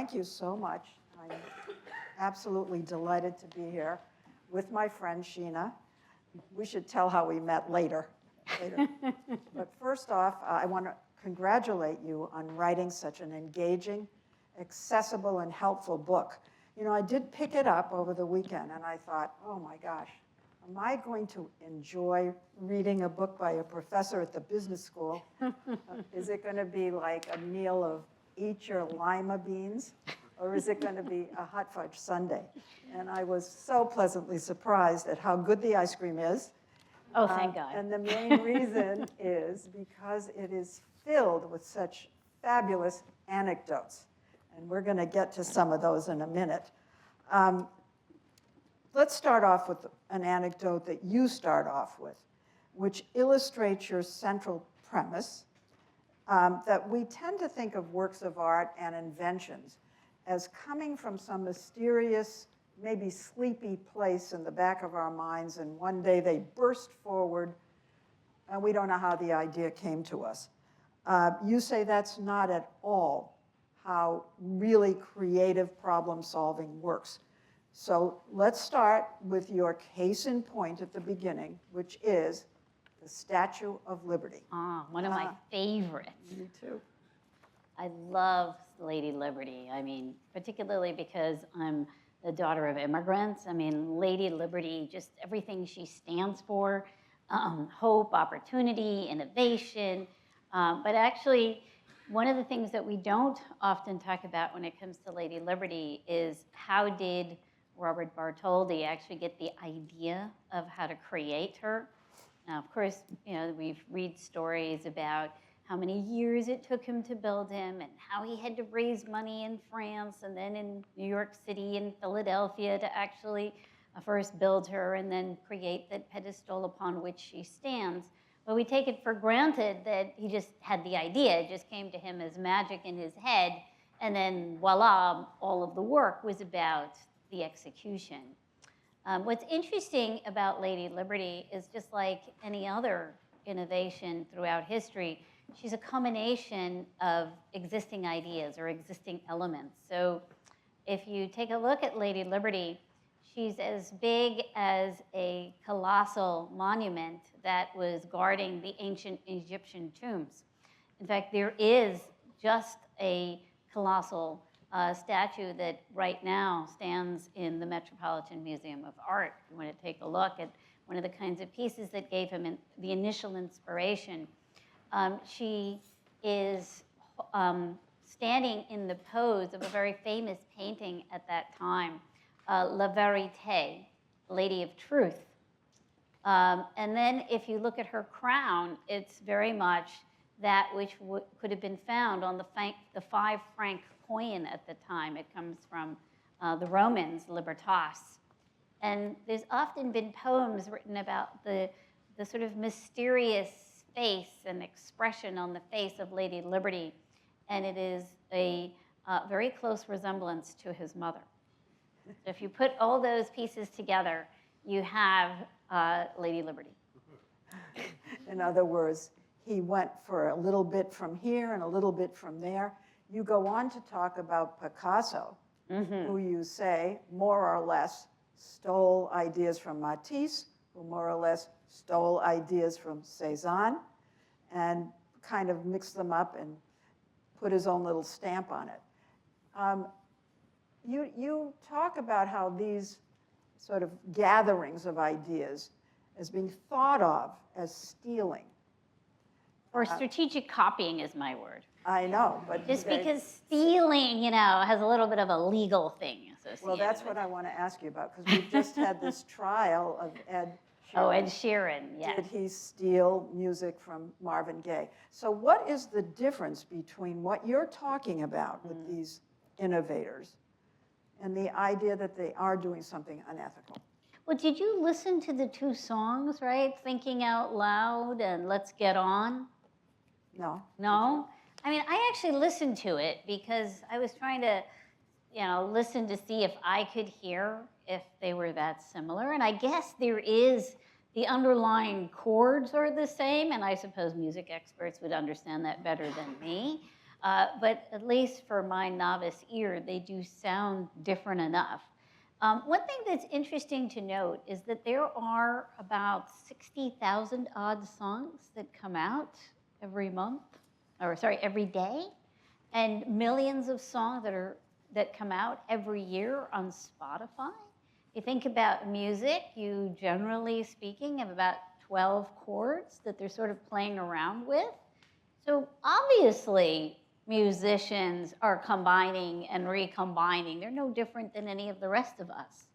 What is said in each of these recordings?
thank you so much. I'm absolutely delighted to be here with my friend Sheena. We should tell how we met later. But first off, I want to congratulate you on writing such an engaging, accessible, and helpful book. You know, I did pick it up over the weekend, and I thought, oh my gosh, am I going to enjoy reading a book by a professor at the business school? Is it going to be like a meal of eat your lima beans, or is it going to be a hot fudge sundae? And I was so pleasantly surprised at how good the ice cream is. Oh, thank God. And the main reason is because it is filled with such fabulous anecdotes. And we're going to get to some of those in a minute. Let's start off with an anecdote that you start off with, which illustrates your central premise, that we tend to think of works of art and inventions as coming from some mysterious, maybe sleepy place in the back of our minds, and one day they burst forward, and we don't know how the idea came to us. You say that's not at all how really creative problem solving works. So let's start with your case in point at the beginning, which is the Statue of Liberty. One of my favorites. Me too. I love Lady Liberty. I mean, particularly because I'm the daughter of immigrants. I mean, Lady Liberty, just everything she stands for, hope, opportunity, innovation. But actually, one of the things that we don't often talk about when it comes to Lady Liberty is how did Robert Bartholdi actually get the idea of how to create her? Now, of course, you know, we read stories about how many years it took him to build him and how he had to raise money in France and then in New York City and Philadelphia to actually first build her and then create that pedestal upon which she stands. But we take it for granted that he just had the idea. It just came to him as magic in his head. And then voila, all of the work was about the execution. What's interesting about Lady Liberty is just like any other innovation throughout history, she's a combination of existing ideas or existing elements. So if you take a look at Lady Liberty, she's as big as a colossal monument that was guarding the ancient Egyptian tombs. In fact, there is just a colossal statue that right now stands in the Metropolitan Museum of Art. If you want to take a look at one of the kinds of pieces that gave him the initial inspiration. She is standing in the pose of a very famous painting at that time, La Vérité, Lady of Truth. And then if you look at her crown, it's very much that which could have been found on the 5-franc coin at the time. It comes from the Romans, Libertas. And there's often been poems written about the sort of mysterious face and expression on the face of Lady Liberty. And it is a very close resemblance to his mother. So if you put all those pieces together, you have Lady Liberty. In other words, he went for a little bit from here and a little bit from there. You go on to talk about Picasso, who you say more or less stole ideas from Matisse, who more or less stole ideas from Cézanne, and kind of mixed them up and put his own little stamp on it. You talk about how these sort of gatherings of ideas as being thought of as stealing. Or strategic copying is my word. I know, but just because stealing, you know, has a little bit of a legal thing associated. Well, that's what I want to ask you about, because we've just had this trial of Ed Sheeran. Oh, Ed Sheeran, yes. Did he steal music from Marvin Gaye? So what is the difference between what you're talking about with these innovators and the idea that they are doing something unethical? Well, did you listen to the two songs, right? Thinking Out Loud and Let's Get On? No. No? I mean, I actually listened to it because I was trying to, you know, listen to see if I could hear if they were that similar. And I guess there is, the underlying chords are the same, and I suppose music experts would understand that better than me. but at least for my novice ear, they do sound different enough. One thing that's interesting to note is that there are about 60,000 odd songs that come out every month, or sorry, every day, and millions of songs that come out every year on Spotify. If you think about music, you generally speaking have about 12 chords that they're sort of playing around with. So obviously, musicians are combining and recombining. They're no different than any of the rest of us.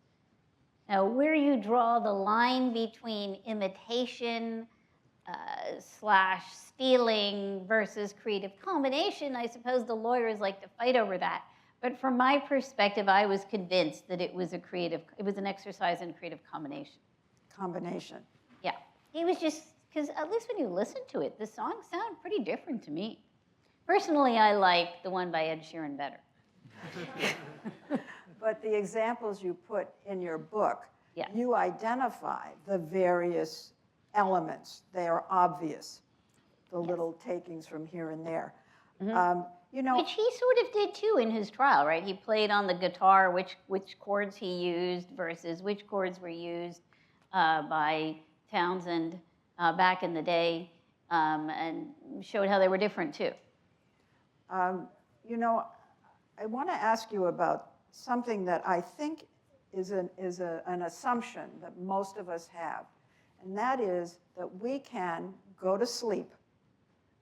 Now, where you draw the line between imitation slash stealing versus creative combination, I suppose the lawyers like to fight over that. But from my perspective, I was convinced that it was an exercise in creative combination. Combination. Yeah, it was just, because at least when you listen to it, the songs sound pretty different to me. Personally, I like the one by Ed Sheeran better. But the examples you put in your book, Yeah. you identify the various elements. They are obvious, the little takings from here and there. You know, Which he sort of did too in his trial, right? He played on the guitar which chords he used versus which chords were used by Townsend back in the day, and showed how they were different too. you know, I want to ask you about something that I think is an assumption that most of us have, and that is that we can go to sleep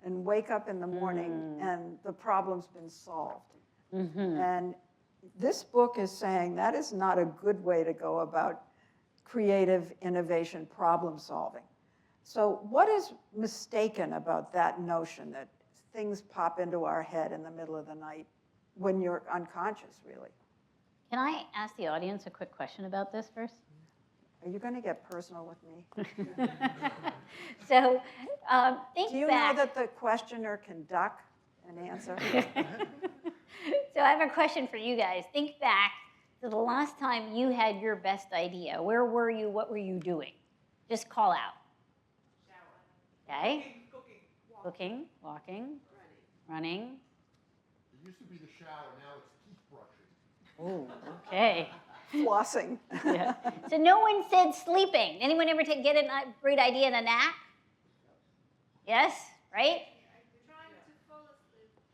and wake up in the morning and the problem's been solved. And this book is saying that is not a good way to go about creative innovation problem solving. So what is mistaken about that notion that things pop into our head in the middle of the night when you're unconscious, really? Can I ask the audience a quick question about this first? Are you going to get personal with me? So think Do you back. know that the questioner can duck an answer? So I have a question for you guys. Think back to the last time you had your best idea. Where were you? What were you doing? Just call out. Shower. Okay? Cooking. Walking, running. It used to be the shower, now it's teeth brushing. Oh, okay. Flossing. Yeah. So no one said sleeping. Anyone ever get a great idea in a nap? Yes, right?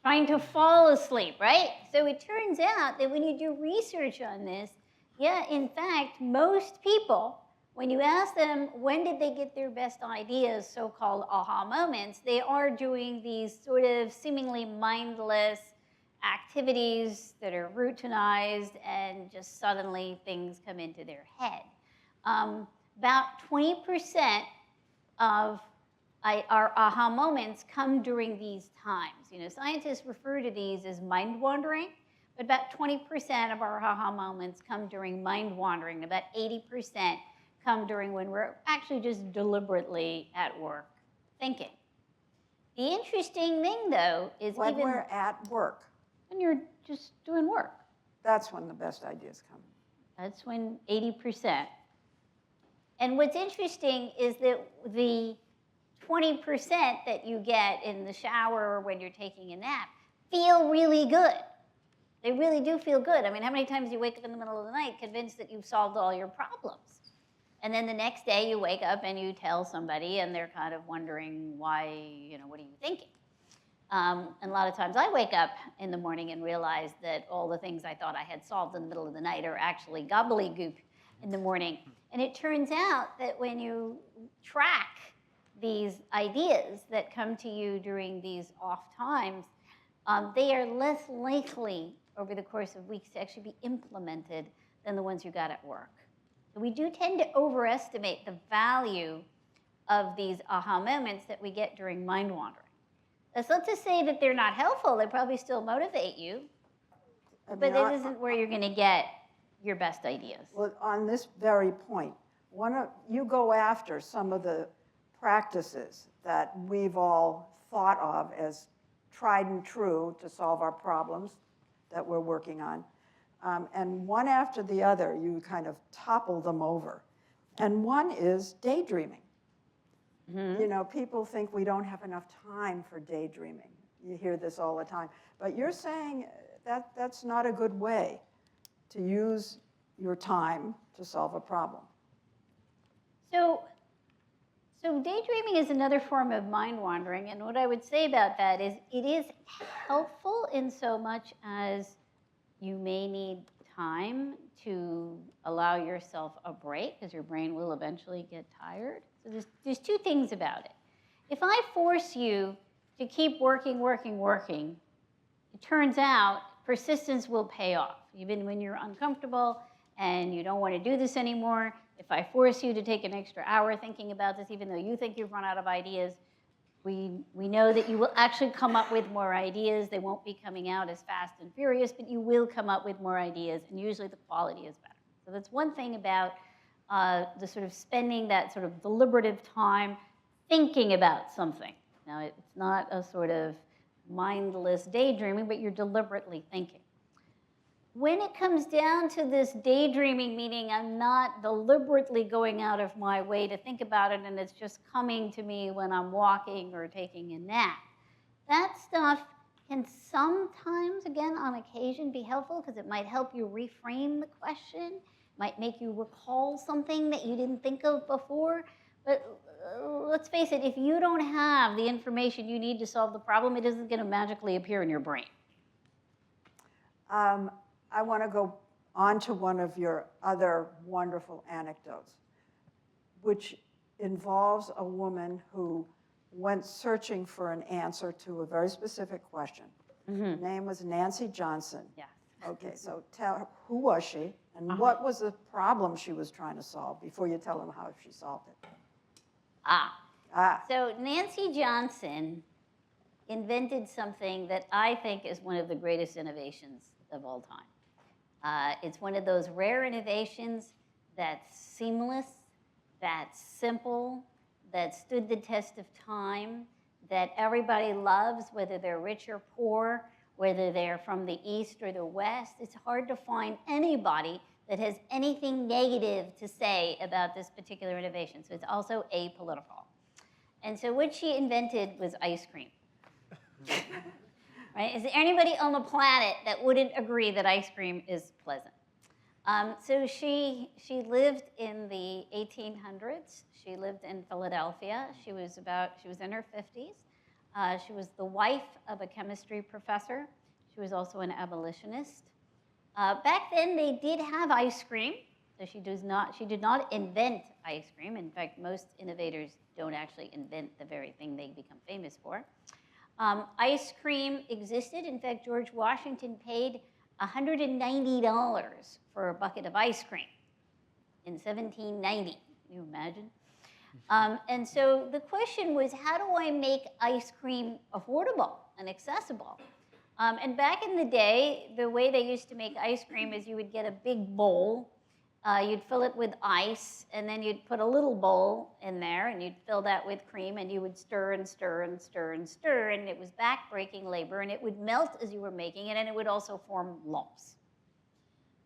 Trying to fall asleep, right? So it turns out that when you do research on this, yeah, in fact, most people, when you ask them when did they get their best ideas, so-called aha moments, they are doing these sort of seemingly mindless activities that are routinized and just suddenly things come into their head. About 20% of our aha moments come during these times. You know, scientists refer to these as mind wandering, but about 20% of our aha moments come during mind wandering. About 80% come during when we're actually just deliberately at work thinking. The interesting thing, though, is When even we're at work, when you're just doing work, that's when the best ideas come. that's when 80%. And what's interesting is that the 20% that you get in the shower or when you're taking a nap feel really good. They really do feel good. I mean, how many times do you wake up in the middle of the night convinced that you've solved all your problems? And then the next day you wake up and you tell somebody and they're kind of wondering why, you know, what are you thinking? And a lot of times I wake up in the morning and realize that all the things I thought I had solved in the middle of the night are actually gobbledygook in the morning. And it turns out that when you track these ideas that come to you during these off times, they are less likely over the course of weeks to actually be implemented than the ones you got at work. So we do tend to overestimate the value of these aha moments that we get during mind wandering. That's not to say that they're not helpful. They probably still motivate you, but it isn't where you're going to get your best ideas. Well, on this very point, you go after some of the practices that we've all thought of as tried and true to solve our problems that we're working on. And one after the other, you kind of topple them over. And one is daydreaming. You know, people think we don't have enough time for daydreaming. you hear this all the time. But you're saying that that's not a good way to use your time to solve a problem. So daydreaming is another form of mind wandering, and what I would say about that is it is helpful in so much as you may need time to allow yourself a break, because your brain will eventually get tired. So there's two things about it. If I force you to keep working, it turns out persistence will pay off. Even when you're uncomfortable and you don't want to do this anymore, if I force you to take an extra hour thinking about this, even though you think you've run out of ideas, we know that you will actually come up with more ideas. They won't be coming out as fast and furious, but you will come up with more ideas, and usually the quality is better. So that's one thing about the sort of spending that sort of deliberative time thinking about something. Now, it's not a sort of mindless daydreaming, but you're deliberately thinking. When it comes down to this daydreaming, meaning I'm not deliberately going out of my way to think about it and it's just coming to me when I'm walking or taking a nap, that stuff can sometimes, again, on occasion, be helpful because it might help you reframe the question, might make you recall something that you didn't think of before. But let's face it, if you don't have the information you need to solve the problem, it isn't going to magically appear in your brain. I want to go on to one of your other wonderful anecdotes, which involves a woman who went searching for an answer to a very specific question. Her name was Nancy Johnson. Yeah. Okay, so tell her, who was she, and what was the problem she was trying to solve before you tell them how she solved it? So Nancy Johnson invented something that I think is one of the greatest innovations of all time. It's one of those rare innovations that's seamless, that's simple, that stood the test of time, that everybody loves, whether they're rich or poor, whether they're from the East or the West. It's hard to find anybody that has anything negative to say about this particular innovation. So it's also apolitical. And so what she invented was ice cream. Right? Is there anybody on the planet that wouldn't agree that ice cream is pleasant? So she lived in the 1800s. She lived in Philadelphia. She was in her 50s. She was the wife of a chemistry professor. She was also an abolitionist. Back then, they did have ice cream. So she did not invent ice cream. In fact, most innovators don't actually invent the very thing they become famous for. Ice cream existed. In fact, George Washington paid $190 for a bucket of ice cream in 1790. Can you imagine? And so the question was, how do I make ice cream affordable and accessible? And back in the day, the way they used to make ice cream is you would get a big bowl, you'd fill it with ice, and then you'd put a little bowl in there, and you'd fill that with cream, and you would stir and stir and stir and stir, and it was back-breaking labor, and it would melt as you were making it, and it would also form lumps.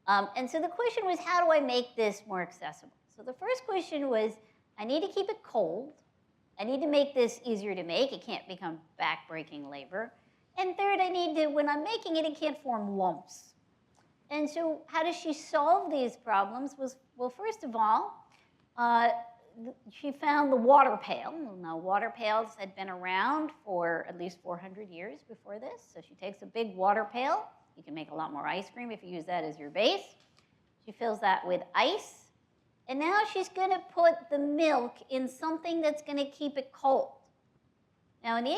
And so the question was, how do I make this more accessible? So the first question was, I need to keep it cold. I need to make this easier to make. It can't become back-breaking labor. And third, I need to, when I'm making it, it can't form lumps. And so how does she solve these problems? Well, first of all, she found the water pail. Now, water pails had been around for at least 400 years before this. So she takes a big water pail. You can make a lot more ice cream if you use that as your base. She fills that with ice. And now she's going to put the milk in something that's going to keep it cold. Now, in the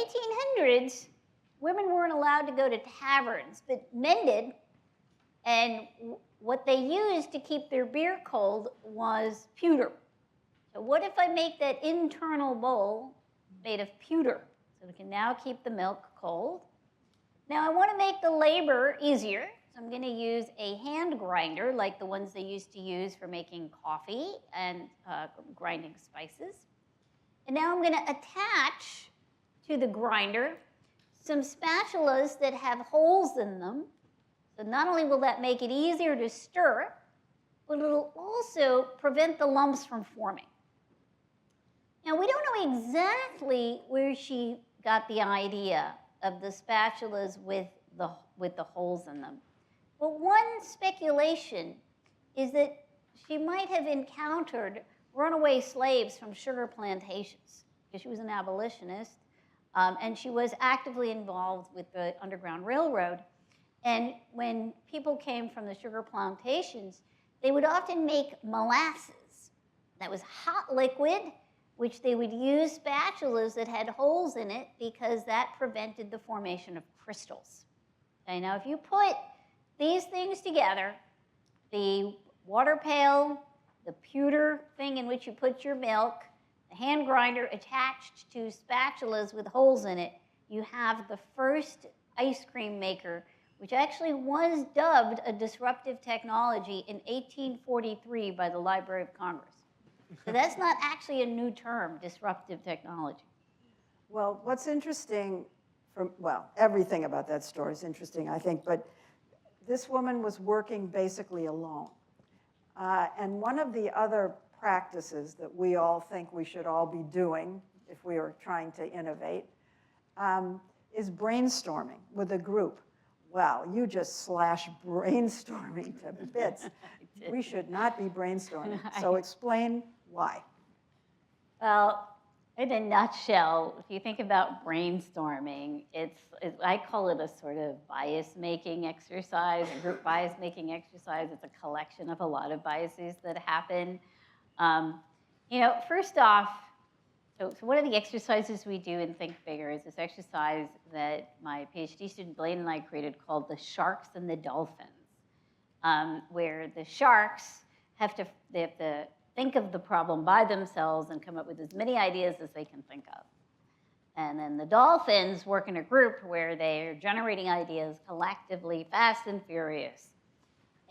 1800s, women weren't allowed to go to taverns, but men did. And what they used to keep their beer cold was pewter. So what if I make that internal bowl made of pewter? So we can now keep the milk cold. Now I want to make the labor easier. So I'm going to use a hand grinder like the ones they used to use for making coffee and grinding spices. And now I'm going to attach to the grinder some spatulas that have holes in them. So not only will that make it easier to stir, but it'll also prevent the lumps from forming. Now, we don't know exactly where she got the idea of the spatulas with the holes in them. But one speculation is that she might have encountered runaway slaves from sugar plantations, because she was an abolitionist, and she was actively involved with the Underground Railroad. And when people came from the sugar plantations, they would often make molasses that was hot liquid, which they would use spatulas that had holes in it because that prevented the formation of crystals. Okay, now if you put these things together, the water pail, the pewter thing in which you put your milk, the hand grinder attached to spatulas with holes in it, you have the first ice cream maker, which actually was dubbed a disruptive technology in 1843 by the Library of Congress. So that's not actually a new term, disruptive technology. Well, what's interesting, everything about that story is interesting, I think, but this woman was working basically alone. And one of the other practices that we all think we should all be doing if we are trying to innovate is brainstorming with a group. Wow, you just slash brainstorming to bits. We should not be brainstorming. So explain why. Well, in a nutshell, if you think about brainstorming, I call it a sort of bias-making exercise, a group bias-making exercise. It's a collection of a lot of biases that happen. First off, so one of the exercises we do in Think Bigger is this exercise that my PhD student Blaine and I created called the sharks and the dolphins, where the sharks have to think of the problem by themselves and come up with as many ideas as they can think of. And then the dolphins work in a group where they're generating ideas collectively, fast and furious.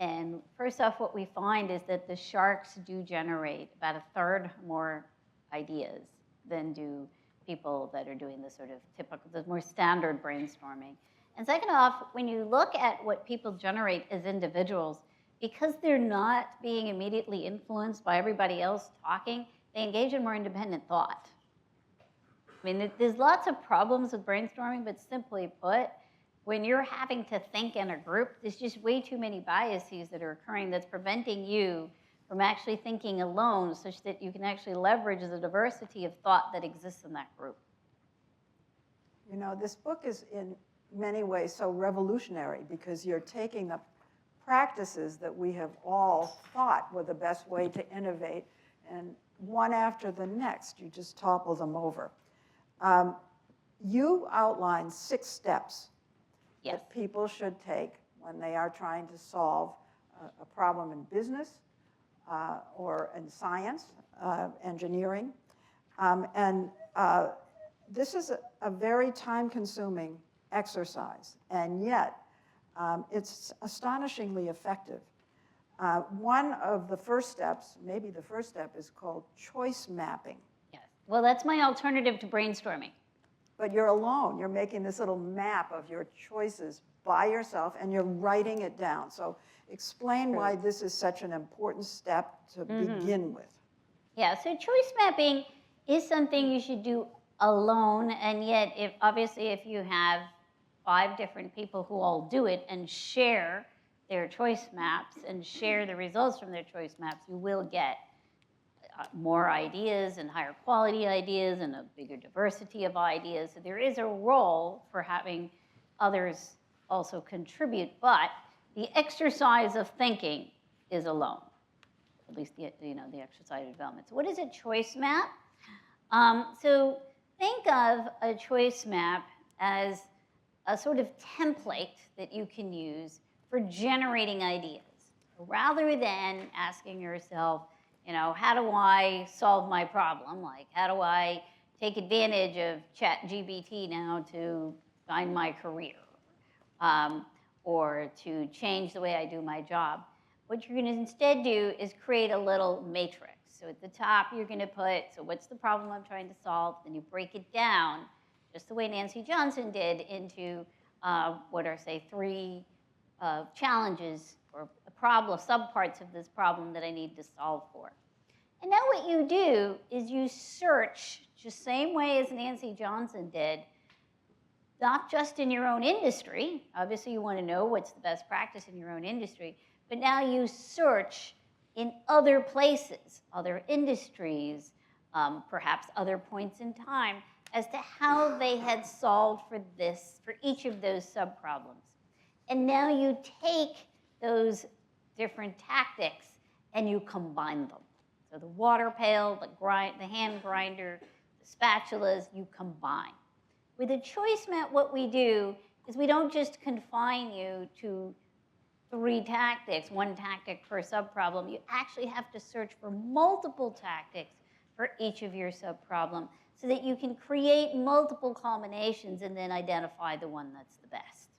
And first off, what we find is that the sharks do generate about a third more ideas than do people that are doing the sort of typical, the more standard brainstorming. And second off, when you look at what people generate as individuals, because they're not being immediately influenced by everybody else talking, they engage in more independent thought. I mean, there's lots of problems with brainstorming, but simply put, when you're having to think in a group, there's just way too many biases that are occurring that's preventing you from actually thinking alone, such that you can actually leverage the diversity of thought that exists in that group. You know, this book is in many ways so revolutionary because you're taking the practices that we have all thought were the best way to innovate, and one after the next, you just topple them over. You outlined 6 steps that people should take when they are trying to solve a problem in business or in science, engineering. This is a very time-consuming exercise, and yet it's astonishingly effective. One of the first steps, maybe the first step, is called choice mapping. Yes. Well, that's my alternative to brainstorming. But you're alone. You're making this little map of your choices by yourself, and you're writing it down. So explain why this is such an important step to begin with. Yeah, so choice mapping is something you should do alone, and yet obviously if you have 5 different people who all do it and share their choice maps and share the results from their choice maps, you will get more ideas and higher quality ideas and a bigger diversity of ideas. So there is a role for having others also contribute, but the exercise of thinking is alone, at least the exercise of development. So what is a choice map? So think of a choice map as a sort of template that you can use for generating ideas, rather than asking yourself, how do I solve my problem? Like, how do I take advantage of ChatGPT now to find my career or to change the way I do my job? What you're going to instead do is create a little matrix. So at the top, you're going to put, so what's the problem I'm trying to solve? Then you break it down, just the way Nancy Johnson did, into what are, say, 3 challenges or subparts of this problem that I need to solve for. And now what you do is you search, just the same way as Nancy Johnson did, not just in your own industry. Obviously, you want to know what's the best practice in your own industry, but now you search in other places, other industries, perhaps other points in time, as to how they had solved for each of those sub-problems. And now you take those different tactics and you combine them. So the water pail, the hand grinder, the spatulas, you combine. With a choice mat, what we do is we don't just confine you to 3 tactics, 1 tactic per sub-problem. You actually have to search for multiple tactics for each of your sub-problem so that you can create multiple combinations and then identify the one that's the best.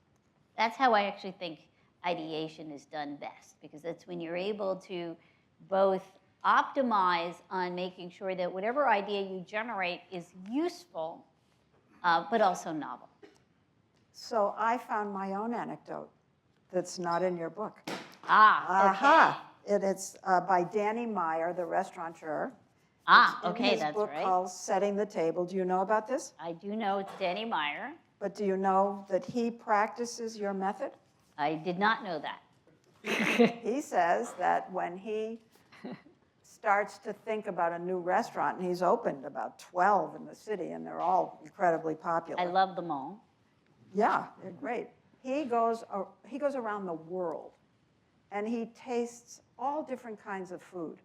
That's how I actually think ideation is done best, because that's when you're able to both optimize on making sure that whatever idea you generate is useful, but also novel. So I found my own anecdote that's not in your book. Ah, okay. It's by Danny Meyer, the restaurateur. Ah, It's in okay, his that's book right. called Setting the Table. Do you know about this? I do know it's Danny Meyer. But do you know that he practices your method? I did not know that. He says that when he starts to think about a new restaurant, and he's opened about 12 in the city, and they're all incredibly popular. I love them all. Yeah, they're great. He goes around the world, and he tastes all different kinds of food.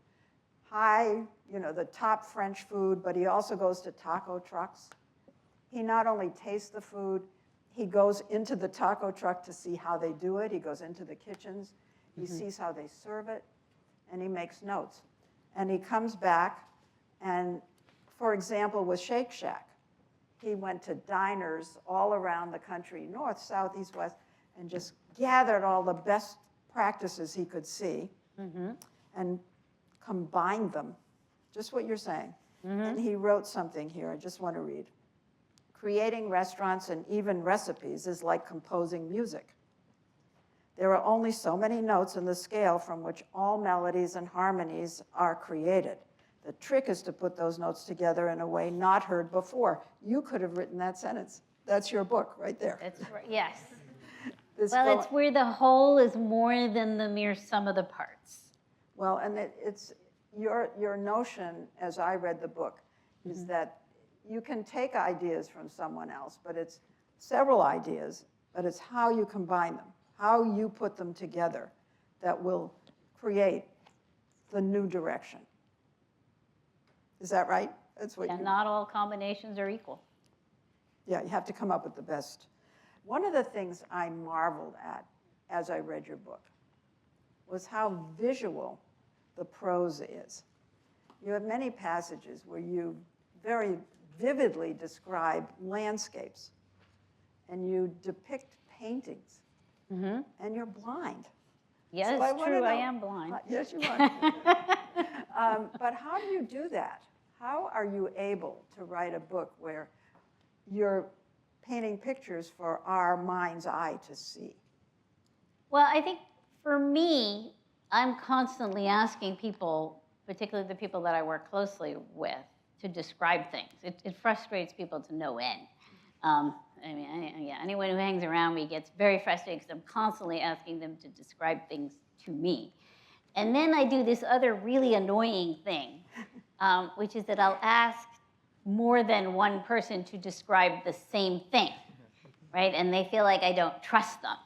The top French food, but he also goes to taco trucks. He not only tastes the food, he goes into the taco truck to see how they do it. He goes into the kitchens. He sees how they serve it, and he makes notes. And he comes back, and for example, with Shake Shack, he went to diners all around the country, north, south, east, west, and just gathered all the best practices he could see and combined them, just what you're saying. And he wrote something here I just want to read. Creating restaurants and even recipes is like composing music. There are only so many notes in the scale from which all melodies and harmonies are created. The trick is to put those notes together in a way not heard before. You could have written that sentence. That's your book right there. That's right. Yes. This Well, it's where the whole is more than the mere sum of the parts. Well, and it's your notion, as I read the book, is that you can take ideas from someone else, but it's several ideas, but it's how you combine them, how you put them together that will create the new direction. Is that right? That's what And not all combinations are equal. Yeah, you have to come up with the best. One of the things I marveled at as I read your book was how visual the prose is. You have many passages where you very vividly describe landscapes, and you depict paintings, and you're blind. Yes, So I it's wanna true, I know- am blind. Yes, you are. But how do you do that? How are you able to write a book where you're painting pictures for our mind's eye to see? Well, I think for me, I'm constantly asking people, particularly the people that I work closely with, to describe things. It frustrates people to no end. Anyone who hangs around me gets very frustrated because I'm constantly asking them to describe things to me. And then I do this other really annoying thing, which is that I'll ask more than one person to describe the same thing, right? And they feel like I don't trust them.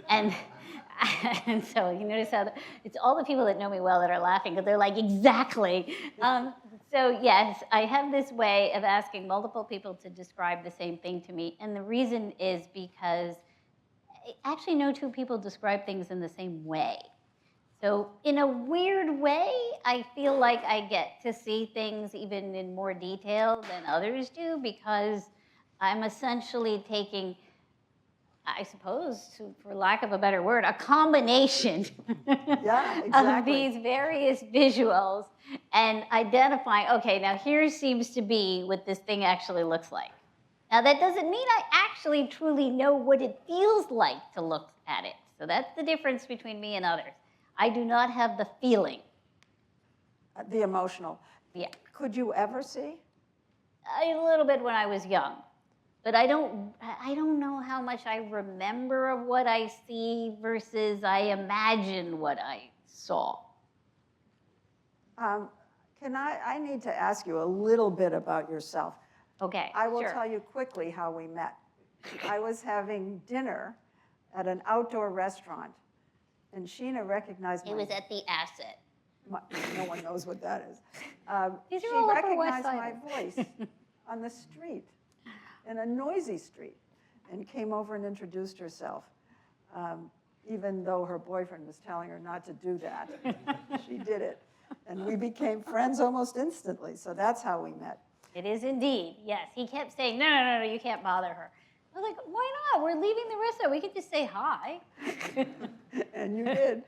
And so you notice how it's all the people that know me well that are laughing because they're like, exactly. So yes, I have this way of asking multiple people to describe the same thing to me. And the reason is because actually no two people describe things in the same way. So in a weird way, I feel like I get to see things even in more detail than others do because I'm essentially taking, I suppose, for lack of a better word, a combination Yeah, of exactly. these various visuals and identifying, okay, now here seems to be what this thing actually looks like. Now that doesn't mean I actually truly know what it feels like to look at it. So that's the difference between me and others. I do not have the feeling. The emotional. Yeah, Could you ever see? a little bit when I was young. But I don't know how much I remember of what I see versus I imagine what I saw. I need to ask you a little bit about yourself. Okay, I will sure. tell you quickly how we met. I was having dinner at an outdoor restaurant, and Sheena recognized It was at the Asset. no one knows what that is. These are She all Upper West recognized my Siders. voice on the street, in a noisy street, and came over and introduced herself, even though her boyfriend was telling her not to do that. She did it, and we became friends almost instantly, so that's how we met. It is indeed, yes. He kept saying, no, you can't bother her. I was like, why not? We're leaving the restaurant. We could just say hi. And you did.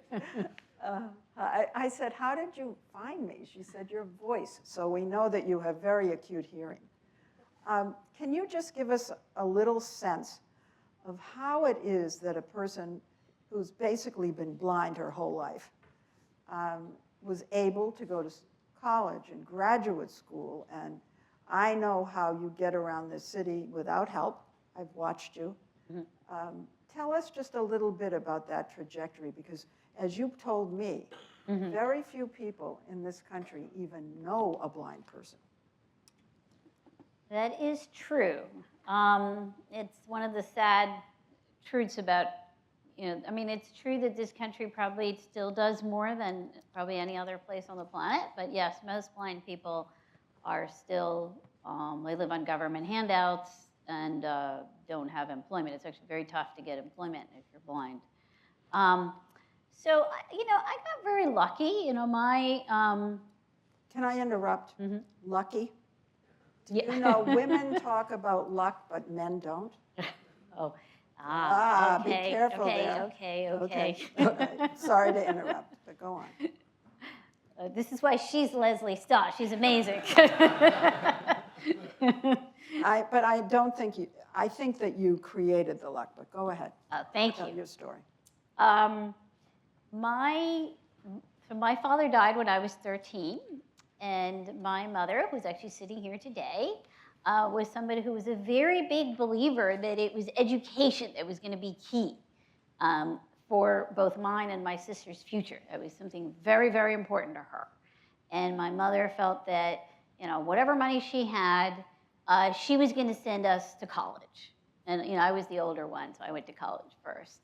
I said, how did you find me? She said, your voice. So we know that you have very acute hearing. Can you just give us a little sense of how it is that a person who's basically been blind her whole life was able to go to college and graduate school? And I know how you get around this city without help. I've watched you. Tell us just a little bit about that trajectory, because as you've told me, very few people in this country even know a blind person. That is true. It's one of the sad truths about, I mean, it's true that this country probably still does more than probably any other place on the planet. But yes, most blind people are still, they live on government handouts and don't have employment. It's actually very tough to get employment if you're blind. So, I got very lucky. Can I interrupt? Lucky? Do Yeah. you know women talk about luck, but men don't? Oh, Be okay, careful okay, there. okay. Sorry to interrupt, but go on. This is why she's Lesley Stahl. She's amazing. But I don't think you, I think that you created the luck, but go ahead. Thank Tell you. your story. My father died when I was 13, and my mother, who's actually sitting here today, was somebody who was a very big believer that it was education that was going to be key for both mine and my sister's future. It was something very, very important to her. And my mother felt that, whatever money she had, she was going to send us to college. And, I was the older one, so I went to college first.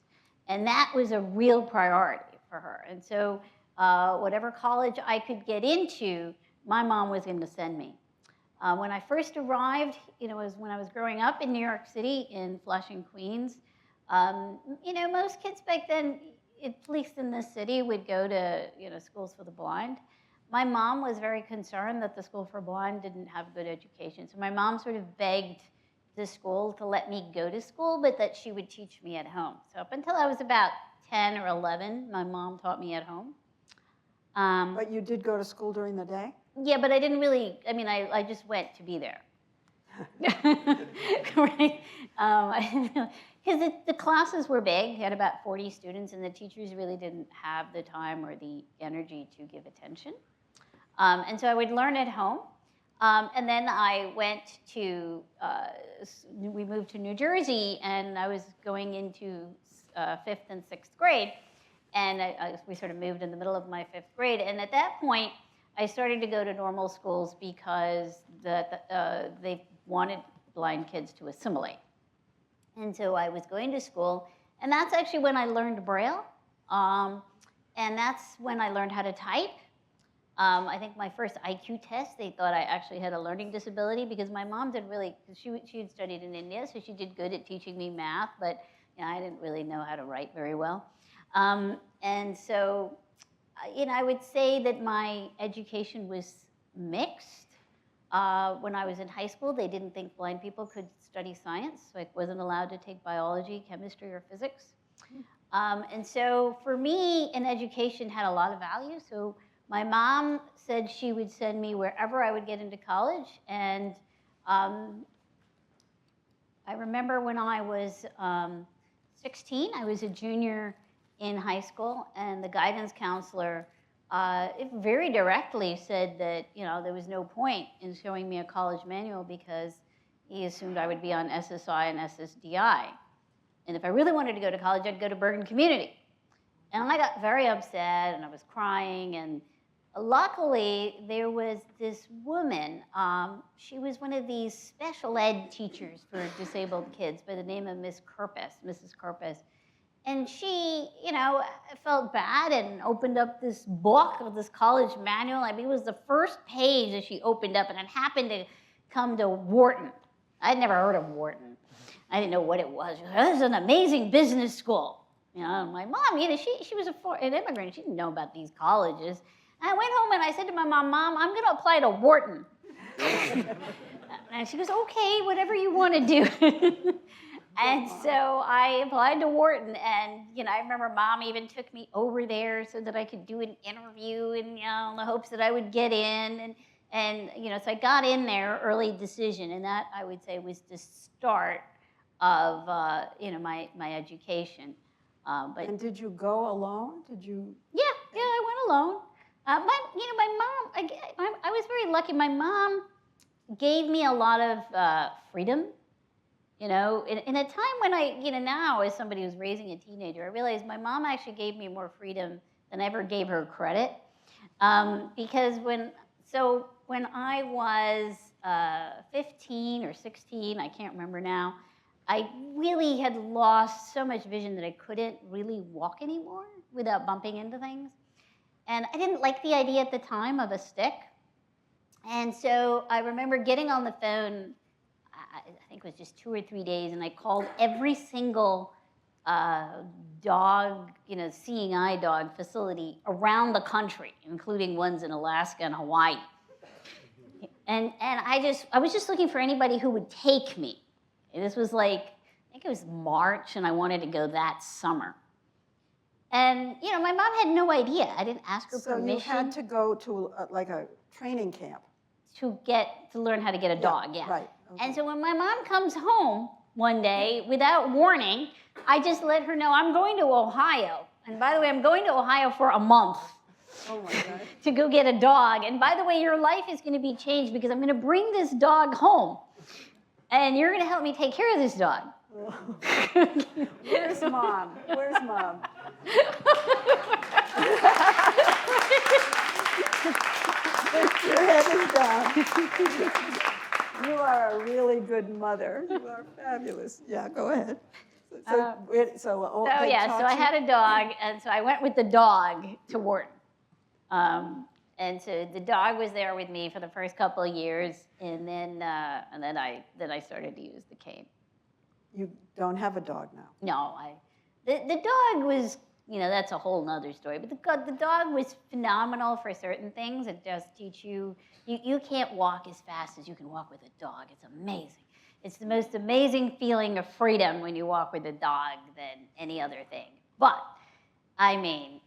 And that was a real priority for her. And so whatever college I could get into, my mom was going to send me. When I first arrived, was when I was growing up in New York City in Flushing, Queens. Most kids back then, at least in this city, would go to, schools for the blind. My mom was very concerned that the school for blind didn't have good education. So my mom sort of begged the school to let me go to school, but that she would teach me at home. So up until I was about 10 or 11, my mom taught me at home. But you did go to school during the day? Yeah, but I didn't really, I just went to be there. Right? Because the classes were big. They had about 40 students, and the teachers really didn't have the time or the energy to give attention. And so I would learn at home. And then I went to, we moved to New Jersey, and I was going into 5th and 6th grade. And we sort of moved in the middle of my 5th grade. And at that point, I started to go to normal schools because they wanted blind kids to assimilate. And so I was going to school. And that's actually when I learned Braille. And that's when I learned how to type. I think my first IQ test, they thought I actually had a learning disability because my mom did really, she had studied in India, so she did good at teaching me math, but I didn't really know how to write very well. And so, I would say that my education was mixed. When I was in high school, they didn't think blind people could study science, so I wasn't allowed to take biology, chemistry, or physics. And so for me, an education had a lot of value. So my mom said she would send me wherever I would get into college. And I remember when I was 16, I was a junior in high school, and the guidance counselor very directly said that there was no point in showing me a college manual because he assumed I would be on SSI and SSDI. And if I really wanted to go to college, I'd go to Bergen Community. And I got very upset, and I was crying. And luckily, there was this woman. She was one of these special ed teachers for disabled kids by the name of Mrs. Kirpus. And she, felt bad and opened up this book of this college manual. I mean, it was the first page that she opened up, and it happened to come to Wharton. I'd never heard of Wharton. I didn't know what it was. She said, "This is an amazing business school." My mom, she was an immigrant. She didn't know about these colleges. And I went home and I said to my mom, "Mom, I'm going to apply to Wharton." And she goes, "Okay, whatever you want to do." And so I applied to Wharton, and I remember Mom even took me over there so that I could do an interview, and in the hopes that I would get in, and so I got in there, early decision, and that I would say was the start of my education. And did you go alone? Did you? Yeah, I went alone. My mom, I was very lucky. My mom gave me a lot of freedom. In a time when now as somebody who's raising a teenager, I realized my mom actually gave me more freedom than I ever gave her credit. Because when I was 15 or 16, I can't remember now, I really had lost so much vision that I couldn't really walk anymore without bumping into things. And I didn't like the idea at the time of a stick. And so I remember getting on the phone, I think it was just 2 or 3 days, and I called every single dog, seeing eye dog facility around the country, including ones in Alaska and Hawaii. And I was just looking for anybody who would take me. And this was I think it was March, and I wanted to go that summer. And, my mom had no idea. I didn't ask her permission. So you had to go to a training camp. To learn how to get a dog, yeah. Right. Okay. And so when my mom comes home one day, without warning, I just let her know I'm going to Ohio. And by the way, I'm going to Ohio for a month. Oh my God. To go get a dog. And by the way, your life is going to be changed because I'm going to bring this dog home. And you're going to help me take care of this dog. Where's Mom? Where's Mom? Your head is down. You are a really good mother. You are fabulous. Yeah, go ahead. So I had a dog, and so I went with the dog to Wharton. And so the dog was there with me for the first couple of years, and then I started to use the cane. You don't have a dog now? No, the dog was, that's a whole nother story. But the dog was phenomenal for certain things. It does teach you can't walk as fast as you can walk with a dog. It's amazing. It's the most amazing feeling of freedom when you walk with a dog than any other thing. But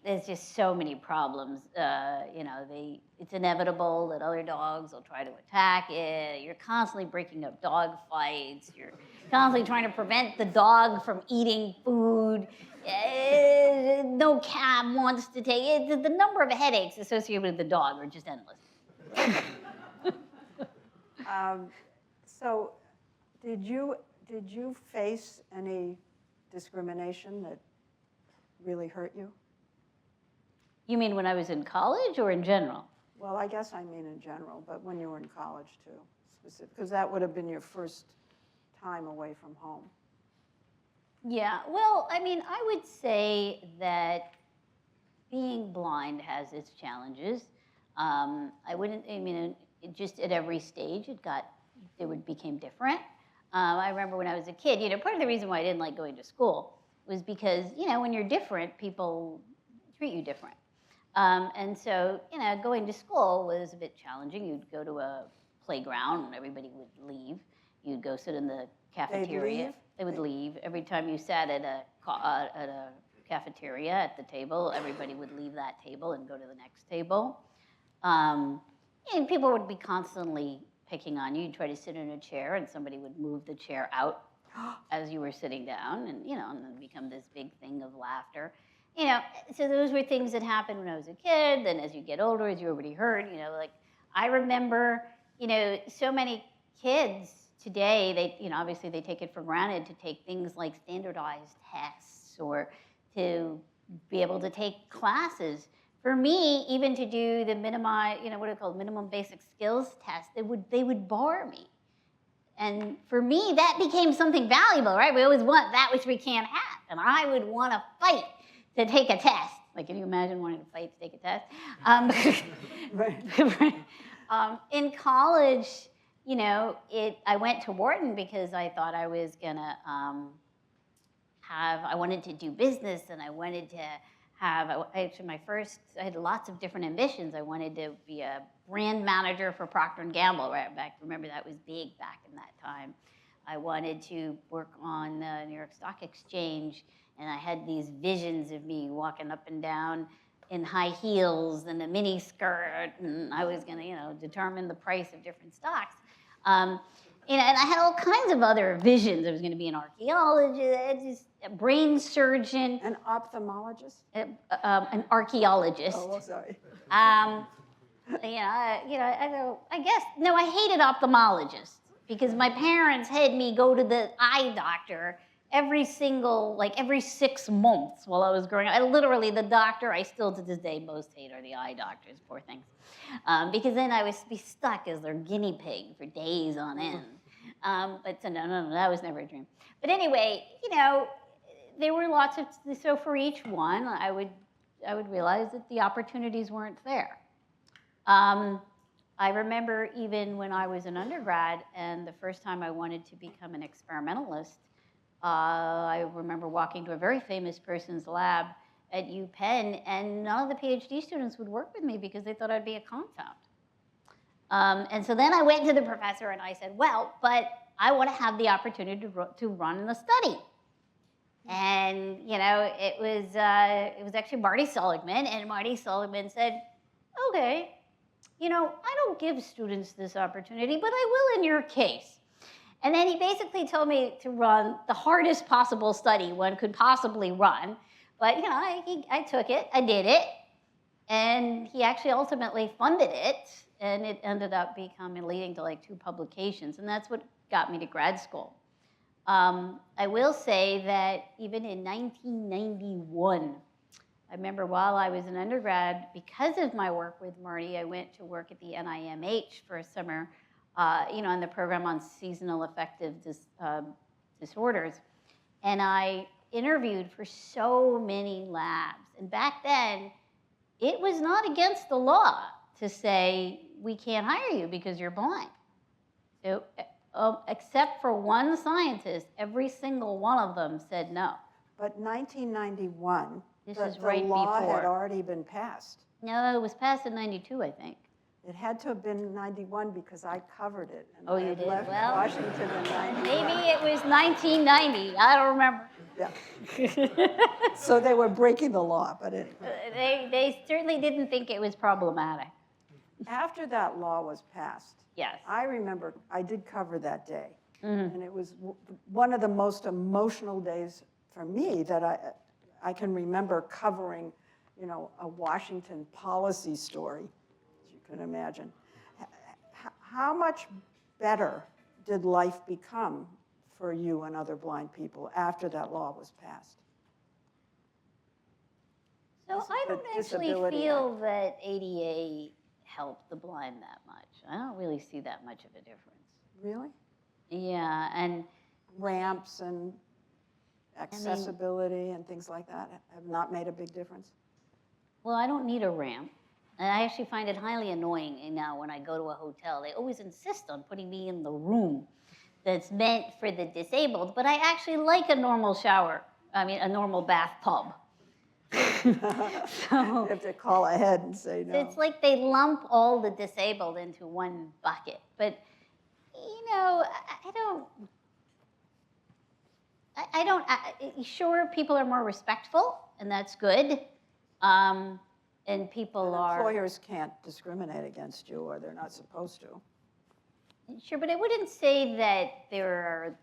there's just so many problems. It's inevitable that other dogs will try to attack it. You're constantly breaking up dog fights. You're constantly trying to prevent the dog from eating food. No cat wants to take it. The number of headaches associated with the dog are just endless. So, did you face any discrimination that really hurt you? You mean when I was in college or in general? Well, I guess I mean in general, but when you were in college too, specific, because that would have been your first time away from home. Yeah, well, I would say that being blind has its challenges. Just at every stage became different. I remember when I was a kid, part of the reason why I didn't like going to school was because, when you're different, people treat you different. And so, going to school was a bit challenging. You'd go to a playground and everybody would leave. You'd go sit in the cafeteria. They would leave. Every time you sat at a cafeteria at the table, everybody would leave that table and go to the next table. And people would be constantly picking on you. You'd try to sit in a chair and somebody would move the chair out as you were sitting down, and and then become this big thing of laughter. So those were things that happened when I was a kid. Then as you get older, as you already heard, I remember, so many kids today, obviously they take it for granted to take things like standardized tests or to be able to take classes. For me, even to do the minimum basic skills test, they would bar me. And for me, that became something valuable, right? We always want that which we can't have. And I would want to fight to take a test. Like, can you imagine wanting to fight to take a test? Right. In college, I went to Wharton because I thought I was gonna I wanted to do business, and I wanted to have, I had lots of different ambitions. I wanted to be a brand manager for Procter & Gamble, right? Remember that was big back in that time. I wanted to work on the New York Stock Exchange, and I had these visions of me walking up and down in high heels and a mini skirt, and I was gonna, determine the price of different stocks. And I had all kinds of other visions. I was gonna be an archaeologist, a brain surgeon. An ophthalmologist? An archaeologist. Oh, sorry. I hated ophthalmologists because my parents had me go to the eye doctor every 6 months while I was growing up. Literally, the doctor I still to this day most hate are the eye doctors, poor things. Because then I would be stuck as their guinea pig for days on end. But no, that was never a dream. But anyway, there were lots of, so for each one, I would realize that the opportunities weren't there. I remember even when I was an undergrad and the first time I wanted to become an experimentalist, I remember walking to a very famous person's lab at UPenn, and none of the PhD students would work with me because they thought I'd be a confound. And so then I went to the professor and I said, well, but I want to have the opportunity to run the study. And, it was actually Marty Seligman, and Marty Seligman said, okay, I don't give students this opportunity, but I will in your case. And then he basically told me to run the hardest possible study one could possibly run. But, I took it, I did it, and he actually ultimately funded it, and it ended up leading to like 2 publications, and that's what got me to grad school. I will say that even in 1991, I remember while I was an undergrad, because of my work with Marty, I went to work at the NIMH for a summer, in the program on seasonal affective disorders. And I interviewed for so many labs. And back then, it was not against the law to say, we can't hire you because you're blind. So, except for one scientist, every single one of them said no. But 1991, This the is right law had before. already been passed. No, it was passed in 92, I think. It had to have been 91 because I covered it. And Oh, I you had did? left Well, Washington in 91. Maybe it was 1990. I don't remember. Yeah. So they were breaking the law, but anyway. They certainly didn't think it was problematic. After that law was passed, Yes. I remember I did cover that day. Mm-hmm. And it was one of the most emotional days for me that I can remember covering, a Washington policy story, as you can imagine. How much better did life become for you and other blind people after that law was passed? So I The don't actually Disability feel that ADA helped the blind that much. I don't really see that much of a difference. Really? Yeah, and Ramps and accessibility and things like that have not made a big difference? well, I don't need a ramp. And I actually find it highly annoying now when I go to a hotel. They always insist on putting me in the room that's meant for the disabled, but I actually like a normal a normal bathtub. You have to call ahead and say no. It's like they lump all the disabled into one bucket. But, sure, people are more respectful, and that's good. And people are. Employers can't discriminate against you, or they're not supposed to. Sure, but I wouldn't say that there are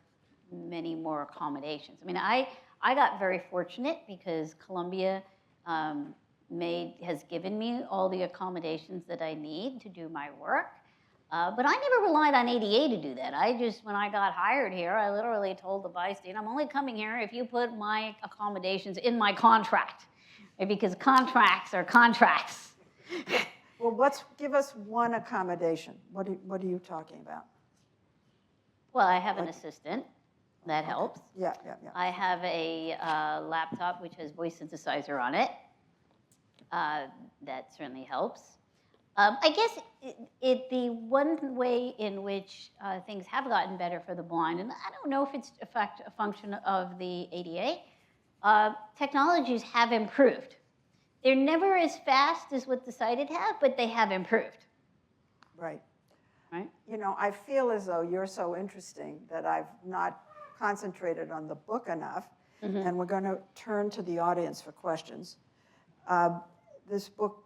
many more accommodations. I mean, I got very fortunate because Columbia has given me all the accommodations that I need to do my work. But I never relied on ADA to do that. When I got hired here, I literally told the bystander, I'm only coming here if you put my accommodations in my contract, right? Because contracts are contracts. Well, give us one accommodation. What are you talking about? Well, I have an assistant. That helps. Yeah. I have a laptop which has voice synthesizer on it. That certainly helps. I guess the one way in which things have gotten better for the blind, and I don't know if it's a function of the ADA, technologies have improved. They're never as fast as what the sighted have, but they have improved. Right. Right? I feel as though you're so interesting that I've not concentrated on the book enough, and we're going to turn to the audience for questions. This book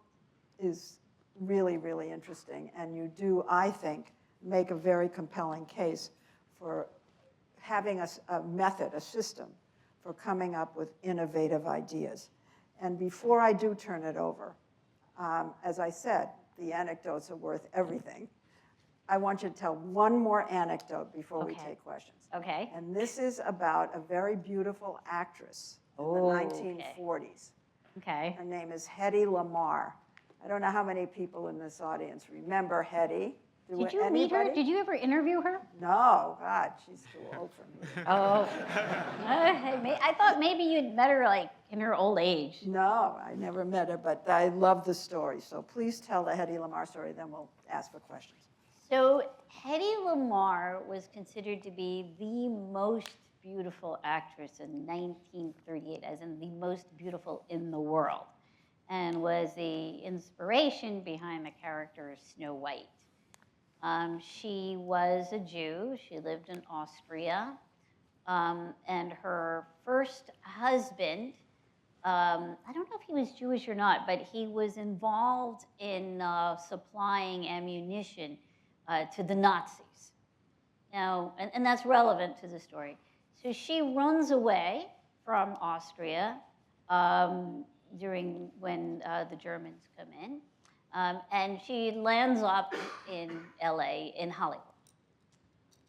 is really, really interesting, and you do, I think, make a very compelling case for having a method, a system, for coming up with innovative ideas. And before I do turn it over, as I said, the anecdotes are worth everything. I want you to tell one more anecdote before we take questions. Okay. And this is about a very beautiful actress in the 1940s. Okay. Her name is Hedy Lamarr. I don't know how many people in this audience remember Hedy. Did you meet her? Did you ever interview her? No, God, she's too old for me. Oh. I thought maybe you'd met her like in her old age. No, I never met her, but I love the story. So please tell the Hedy Lamarr story, then we'll ask for questions. So Hedy Lamarr was considered to be the most beautiful actress in 1938, as in the most beautiful in the world, and was the inspiration behind the character Snow White. She was a Jew. She lived in Austria. And her first husband, I don't know if he was Jewish or not, but he was involved in supplying ammunition to the Nazis. Now, and that's relevant to the story. So she runs away from Austria during when the Germans come in. And she lands up in LA, in Hollywood.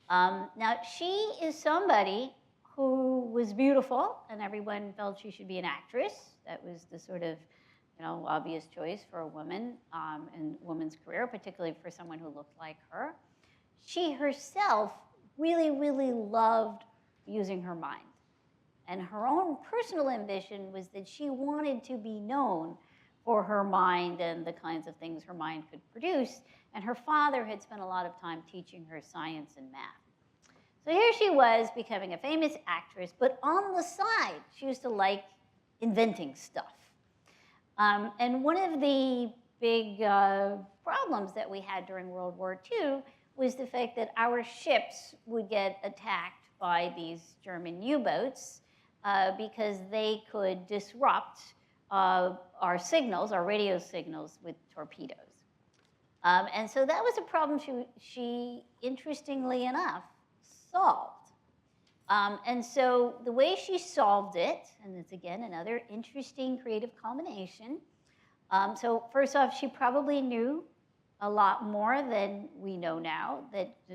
Now, she is somebody who was beautiful, and everyone felt she should be an actress. That was the sort of, obvious choice for a woman in a woman's career, particularly for someone who looked like her. She herself really, really loved using her mind. And her own personal ambition was that she wanted to be known for her mind and the kinds of things her mind could produce. And her father had spent a lot of time teaching her science and math. So here she was becoming a famous actress, but on the side, she used to like inventing stuff. And one of the big problems that we had during World War II was the fact that our ships would get attacked by these German U-boats because they could disrupt our signals, our radio signals, with torpedoes. And so that was a problem she interestingly enough, solved. And so the way she solved it, and it's again another interesting creative combination. So first off, she probably knew a lot more than we know now,